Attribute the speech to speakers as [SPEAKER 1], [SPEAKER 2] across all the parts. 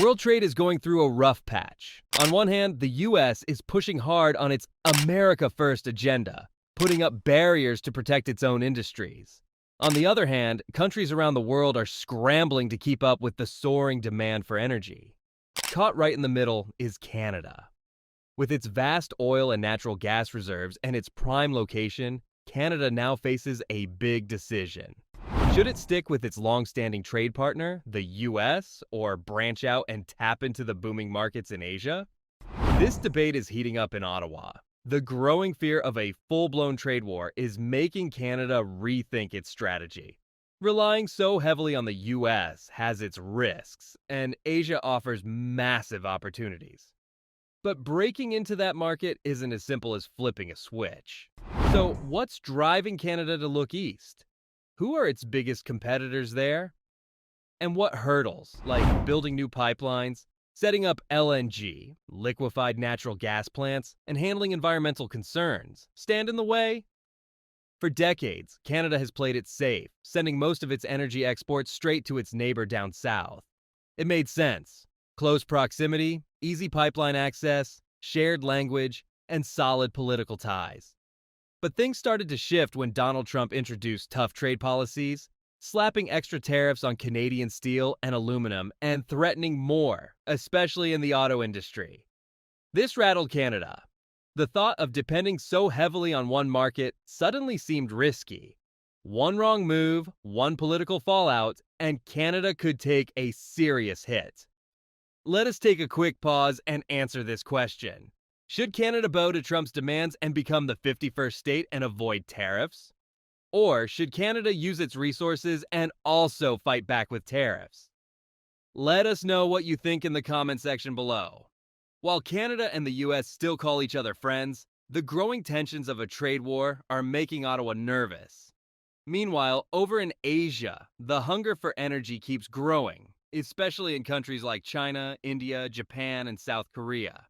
[SPEAKER 1] World trade is going through a rough patch. On one hand, the US is pushing hard on its America First agenda, putting up barriers to protect its own industries. On the other hand, countries around the world are scrambling to keep up with the soaring demand for energy. Caught right in the middle is Canada. With its vast oil and natural gas reserves and its prime location, Canada now faces a big decision. Should it stick with its long-standing trade partner, the US, or branch out and tap into the booming markets in Asia? This debate is heating up in Ottawa. The growing fear of a full-blown trade war is making Canada rethink its strategy. Relying so heavily on the US has its risks, and Asia offers massive opportunities. But breaking into that market isn't as simple as flipping a switch. So, what's driving Canada to look east? Who are its biggest competitors there? And what hurdles, like building new pipelines, setting up LNG, liquefied natural gas plants, and handling environmental concerns, stand in the way? For decades, Canada has played it safe, sending most of its energy exports straight to its neighbor down south. It made sense. Close proximity, easy pipeline access, shared language, and solid political ties. But things started to shift when Donald Trump introduced tough trade policies, slapping extra tariffs on Canadian steel and aluminum and threatening more, especially in the auto industry. This rattled Canada. The thought of depending so heavily on one market suddenly seemed risky. One wrong move, one political fallout, and Canada could take a serious hit. Let us take a quick pause and answer this question. Should Canada bow to Trump's demands and become the 51st state and avoid tariffs? Or should Canada use its resources and also fight back with tariffs? Let us know what you think in the comment section below. While Canada and the US still call each other friends, the growing tensions of a trade war are making Ottawa nervous. Meanwhile, over in Asia, the hunger for energy keeps growing, especially in countries like China, India, Japan, and South Korea.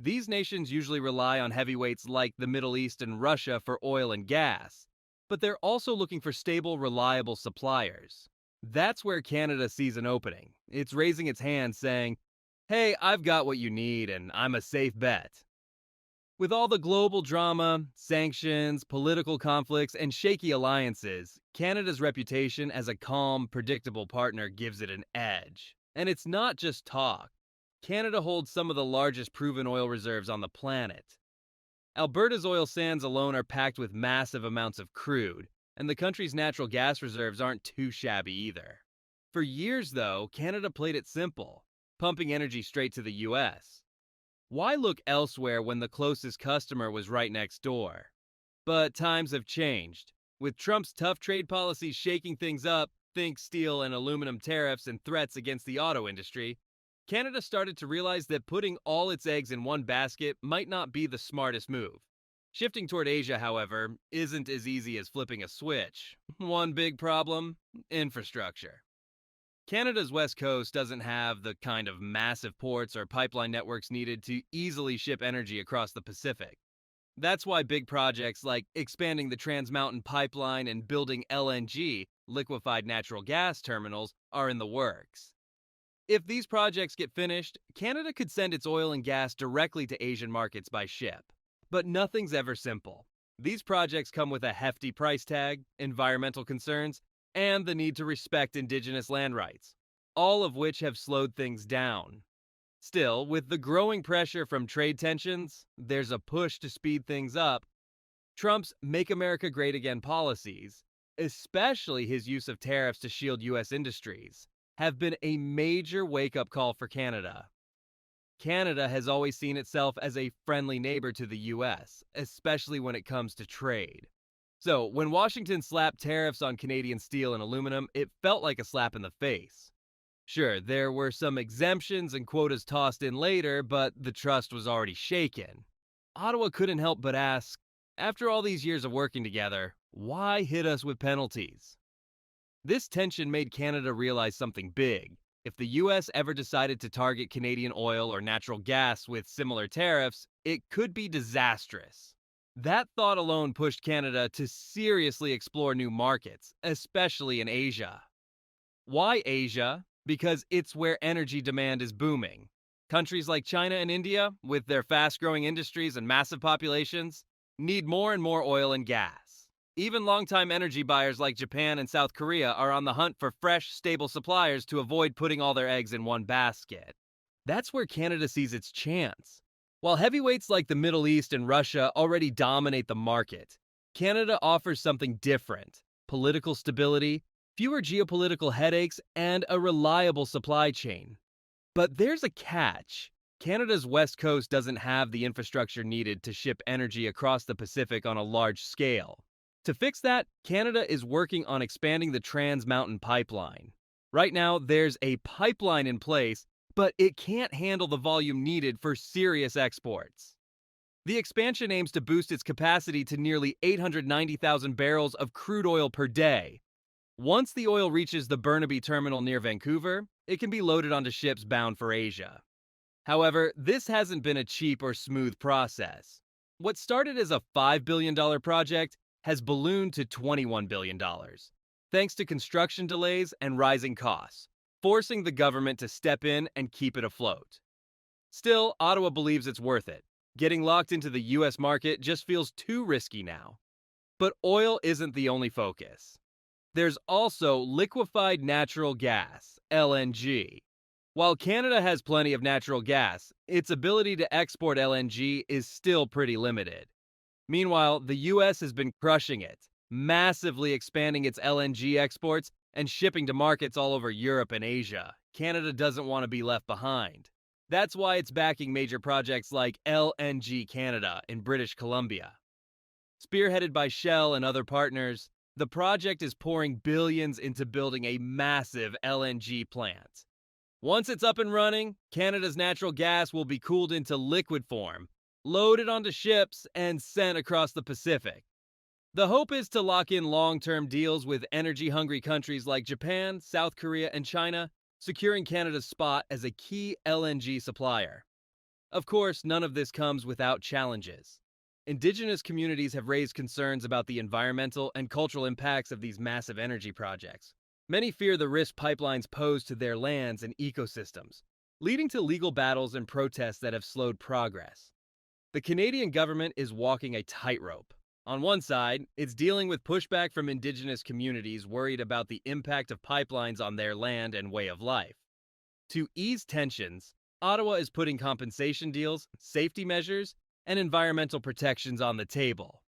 [SPEAKER 1] These nations usually rely on heavyweights like the Middle East and Russia for oil and gas, but they're also looking for stable, reliable suppliers. That's where Canada sees an opening. It's raising its hand saying, "Hey, I've got what you need and I'm a safe bet." With all the global drama, sanctions, political conflicts, and shaky alliances, Canada's reputation as a calm, predictable partner gives it an edge. And it's not just talk. Canada holds some of the largest proven oil reserves on the planet. Alberta's oil sands alone are packed with massive amounts of crude, and the country's natural gas reserves aren't too shabby either. For years, though, Canada played it simple, pumping energy straight to the US. Why look elsewhere when the closest customer was right next door? But times have changed. With Trump's tough trade policies shaking things up, think steel and aluminum tariffs and threats against the auto industry, Canada started to realize that putting all its eggs in one basket might not be the smartest move. Shifting toward Asia, however, isn't as easy as flipping a switch. One big problem: infrastructure. Canada's west coast doesn't have the kind of massive ports or pipeline networks needed to easily ship energy across the Pacific. That's why big projects like expanding the Trans Mountain Pipeline and building LNG, liquefied natural gas terminals, are in the works. If these projects get finished, Canada could send its oil and gas directly to Asian markets by ship. But nothing's ever simple. These projects come with a hefty price tag, environmental concerns, and the need to respect indigenous land rights, all of which have slowed things down. Still, with the growing pressure from trade tensions, there's a push to speed things up. Trump's Make America Great Again policies, especially his use of tariffs to shield US industries, have been a major wake-up call for Canada. Canada has always seen itself as a friendly neighbor to the US, especially when it comes to trade. So, when Washington slapped tariffs on Canadian steel and aluminum, it felt like a slap in the face. Sure, there were some exemptions and quotas tossed in later, but the trust was already shaken. Ottawa couldn't help but ask, after all these years of working together, why hit us with penalties? This tension made Canada realize something big. If the US ever decided to target Canadian oil or natural gas with similar tariffs, it could be disastrous. That thought alone pushed Canada to seriously explore new markets, especially in Asia. Why Asia? because it's where energy demand is booming. Countries like China and India, with their fast-growing industries and massive populations, need more and more oil and gas. Even longtime energy buyers like Japan and South Korea are on the hunt for fresh, stable suppliers to avoid putting all their eggs in one basket. That's where Canada sees its chance. While heavyweights like the Middle East and Russia already dominate the market, Canada offers something different: political stability, fewer geopolitical headaches, and a reliable supply chain. But there's a catch. Canada's west coast doesn't have the infrastructure needed to ship energy across the Pacific on a large scale. To fix that, Canada is working on expanding the Trans Mountain Pipeline. Right now, there's a pipeline in place, but it can't handle the volume needed for serious exports. The expansion aims to boost its capacity to nearly 890,000 barrels of crude oil per day. Once the oil reaches the Burnaby terminal near Vancouver, it can be loaded onto ships bound for Asia. However, this hasn't been a cheap or smooth process. What started as a $5 billion project has ballooned to $21 billion, thanks to construction delays and rising costs, forcing the government to step in and keep it afloat. Still, Ottawa believes it's worth it. Getting locked into the US market just feels too risky now. But oil isn't the only focus. There's also liquefied natural gas, LNG. While Canada has plenty of natural gas, its ability to export LNG is still pretty limited. Meanwhile, the US has been crushing it, massively expanding its LNG exports and shipping to markets all over Europe and Asia. Canada doesn't want to be left behind. That's why it's backing major projects like LNG Canada in British Columbia. Spearheaded by Shell and other partners, the project is pouring billions into building a massive LNG plant. Once it's up and running, Canada's natural gas will be cooled into liquid form, loaded onto ships, and sent across the Pacific. The hope is to lock in long-term deals with energy-hungry countries like Japan, South Korea, and China, securing Canada's spot as a key LNG supplier. Of course, none of this comes without challenges. Indigenous communities have raised concerns about the environmental and cultural impacts of these massive energy projects. Many fear the risk pipelines pose to their lands and ecosystems, leading to legal battles and protests that have slowed progress. The Canadian government is walking a tightrope. On one side, it's dealing with pushback from Indigenous communities worried about the impact of pipelines on their land and way of life. To ease tensions, Ottawa is putting compensation deals, safety measures, and environmental protections on the table.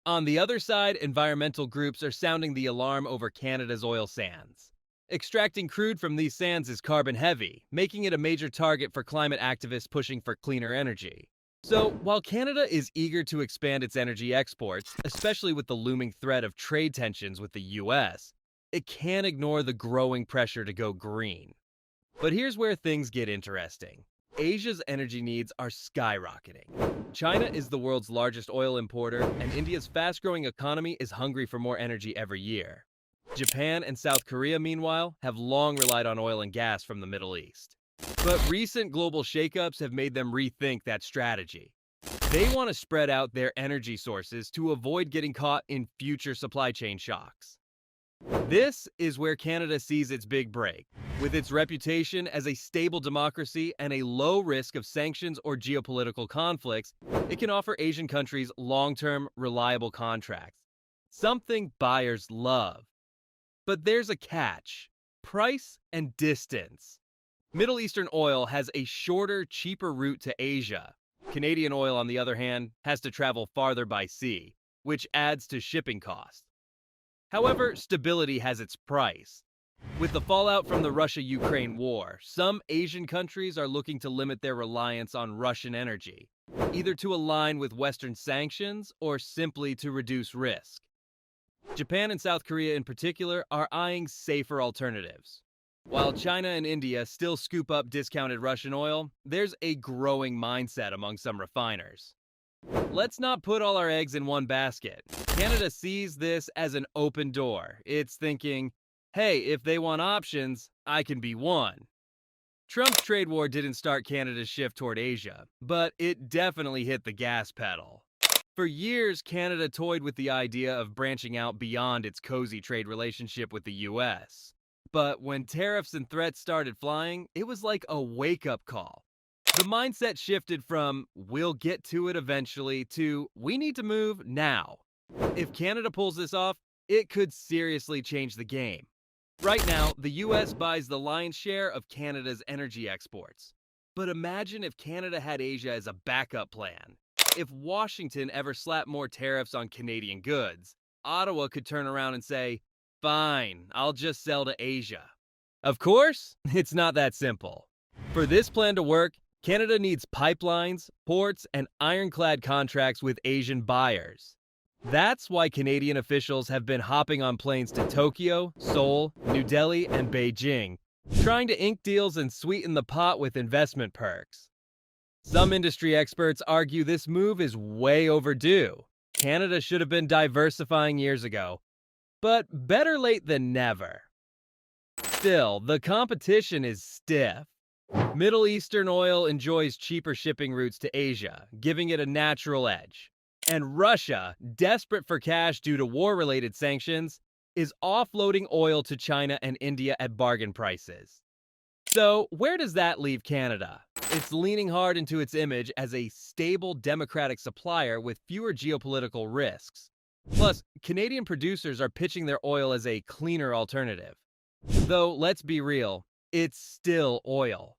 [SPEAKER 1] On the other side, environmental groups are sounding the alarm over Canada's oil sands. Extracting crude from these sands is carbon heavy, making it a major target for climate activists pushing for cleaner energy. So, while Canada is eager to expand its energy exports, especially with the looming threat of trade tensions with the US, it can't ignore the growing pressure to go green. But here's where things get interesting. Asia's energy needs are skyrocketing. China is the world's largest oil importer, and India's fast-growing economy is hungry for more energy every year. Japan and South Korea, meanwhile, have long relied on oil and gas from the Middle East. But recent global shakeups have made them rethink that strategy. They want to spread out their energy sources to avoid getting caught in future supply chain shocks. This is where Canada sees its big break. With its reputation as a stable democracy and a low risk of sanctions or geopolitical conflicts, it can offer Asian countries long-term, reliable contracts. Something buyers love. But there's a catch: price and distance. Middle Eastern oil has a shorter, cheaper route to Asia. Canadian oil, on the other hand, has to travel farther by sea, which adds to shipping costs. However, stability has its price. With the fallout from the Russia-Ukraine war, some Asian countries are looking to limit their reliance on Russian energy, either to align with Western sanctions or simply to reduce risk. Japan and South Korea in particular are eyeing safer alternatives. While China and India still scoop up discounted Russian oil, there's a growing mindset among some refiners. Let's not put all our eggs in one basket. Canada sees this as an open door. It's thinking, hey, if they want options, I can be one. Trump's trade war didn't start Canada's shift toward Asia, but it definitely hit the gas pedal. For years, Canada toyed with the idea of branching out beyond its cozy trade relationship with the US. But when tariffs and threats started flying, it was like a wake-up call. The mindset shifted from "we'll get to it eventually" to "we need to move now." If Canada pulls this off, it could seriously change the game. Right now, the US buys the lion's share of Canada's energy exports. But imagine if Canada had Asia as a backup plan. If Washington ever slapped more tariffs on Canadian goods, Ottawa could turn around and say, "Fine, I'll just sell to Asia." Of course, it's not that simple. For this plan to work, Canada needs pipelines, ports, and ironclad contracts with Asian buyers. That's why Canadian officials have been hopping on planes to Tokyo, Seoul, New Delhi, and Beijing, trying to ink deals and sweeten the pot with investment perks. Some industry experts argue this move is way overdue. Canada should have been diversifying years ago, but better late than never. Still, the competition is stiff. Middle Eastern oil enjoys cheaper shipping routes to Asia, giving it a natural edge. And Russia, desperate for cash due to war-related sanctions, is offloading oil to China and India at bargain prices. So, where does that leave Canada? It's leaning hard into its image as a stable democratic supplier with fewer geopolitical risks. Plus, Canadian producers are pitching their oil as a cleaner alternative. Though, let's be real, it's still oil.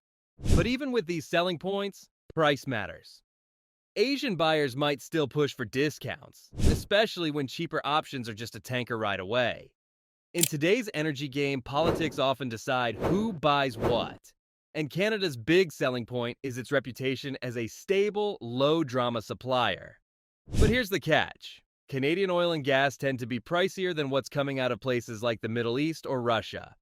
[SPEAKER 1] But even with these selling points, price matters. Asian buyers might still push for discounts, especially when cheaper options are just a tanker ride away. In today's energy game, politics often decide who buys what. And Canada's big selling point is its reputation as a stable, low-drama supplier. But here's the catch. Canadian oil and gas tend to be pricier than what's coming out of places like the Middle East or Russia.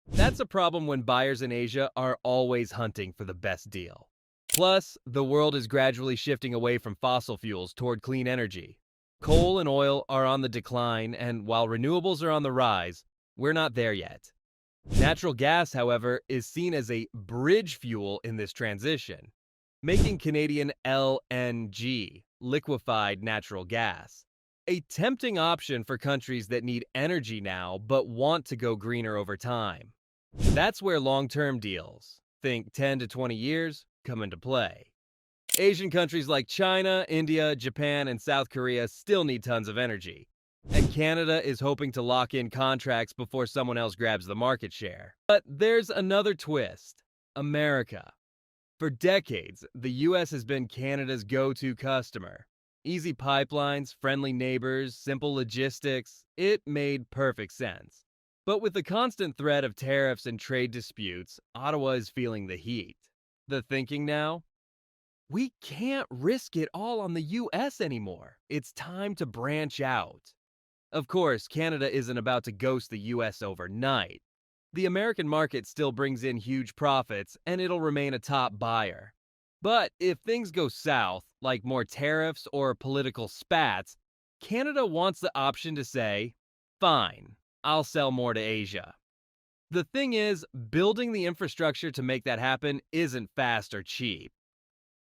[SPEAKER 1] That's a problem when buyers in Asia are always hunting for the best deal. Plus, the world is gradually shifting away from fossil fuels toward clean energy. Coal and oil are on the decline, and while renewables are on the rise, we're not there yet. Natural gas, however, is seen as a bridge fuel in this transition, making Canadian LNG, liquefied natural gas, a tempting option for countries that need energy now but want to go greener over time. That's where long-term deals, think 10 to 20 years, come into play. Asian countries like China, India, Japan, and South Korea still need tons of energy. And Canada is hoping to lock in contracts before someone else grabs the market share. But there's another twist. America. For decades, the US has been Canada's go-to customer. Easy pipelines, friendly neighbors, simple logistics. It made perfect sense. But with the constant threat of tariffs and trade disputes, Ottawa is feeling the heat. The thinking now? We can't risk it all on the US anymore. It's time to branch out. Of course, Canada isn't about to ghost the US overnight. The American market still brings in huge profits, and it'll remain a top buyer. But if things go south, like more tariffs or political spats, Canada wants the option to say, "Fine, I'll sell more to Asia." The thing is, building the infrastructure to make that happen isn't fast or cheap.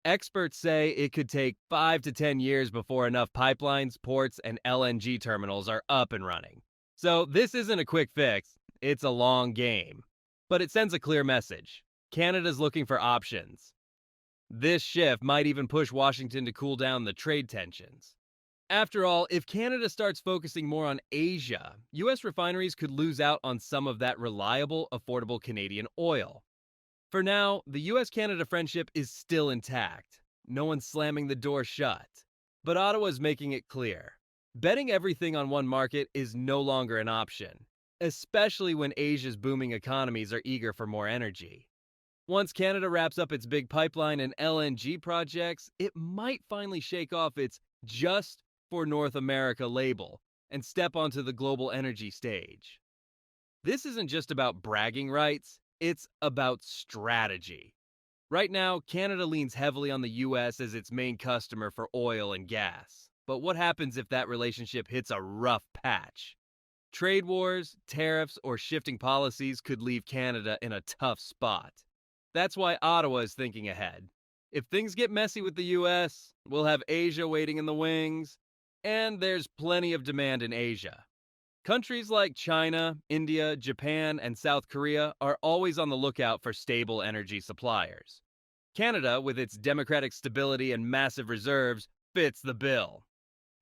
[SPEAKER 1] Experts say it could take 5 to 10 years before enough pipelines, ports, and LNG terminals are up and running. So this isn't a quick fix, it's a long game. But it sends a clear message. Canada's looking for options. This shift might even push Washington to cool down the trade tensions. After all, if Canada starts focusing more on Asia, US refineries could lose out on some of that reliable, affordable Canadian oil. For now, the US-Canada friendship is still intact. No one's slamming the door shut. But Ottawa's making it clear. Betting everything on one market is no longer an option, especially when Asia's booming economies are eager for more energy. Once Canada wraps up its big pipeline and LNG projects, it might finally shake off its "just for North America" label and step onto the global energy stage. This isn't just about bragging rights, it's about strategy. Right now, Canada leans heavily on the US as its main customer for oil and gas. But what happens if that relationship hits a rough patch? Trade wars, tariffs, or shifting policies could leave Canada in a tough spot. That's why Ottawa is thinking ahead. If things get messy with the US, we'll have Asia waiting in the wings, and there's plenty of demand in Asia. Countries like China, India, Japan, and South Korea are always on the lookout for stable energy suppliers. Canada, with its democratic stability and massive reserves, fits the bill.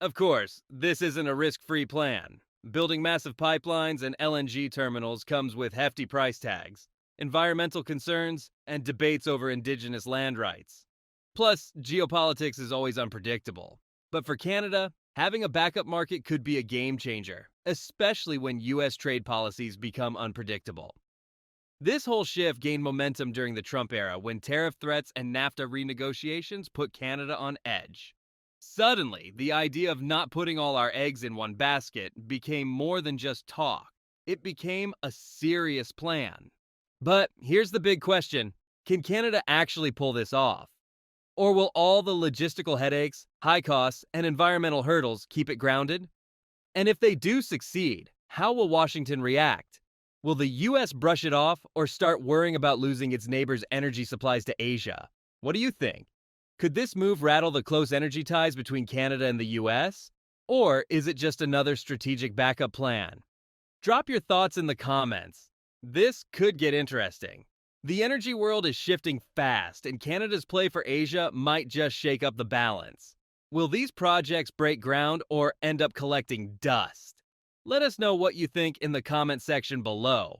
[SPEAKER 1] Of course, this isn't a risk-free plan. Building massive pipelines and LNG terminals comes with hefty price tags, environmental concerns, and debates over indigenous land rights. Plus, geopolitics is always unpredictable. But for Canada, having a backup market could be a game changer, especially when US trade policies become unpredictable. This whole shift gained momentum during the Trump era when tariff threats and NAFTA renegotiations put Canada on edge. Suddenly, the idea of not putting all our eggs in one basket became more than just talk. It became a serious plan. But here's the big question: can Canada actually pull this off? Or will all the logistical headaches, high costs, and environmental hurdles keep it grounded? And if they do succeed, how will Washington react? Will the US brush it off or start worrying about losing its neighbors' energy supplies to Asia? What do you think? Could this move rattle the close energy ties between Canada and the US? Or is it just another strategic backup plan? Drop your thoughts in the comments. This could get interesting. The energy world is shifting fast, and Canada's play for Asia might just shake up the balance. Will these projects break ground or end up collecting dust? Let us know what you think in the comment section below.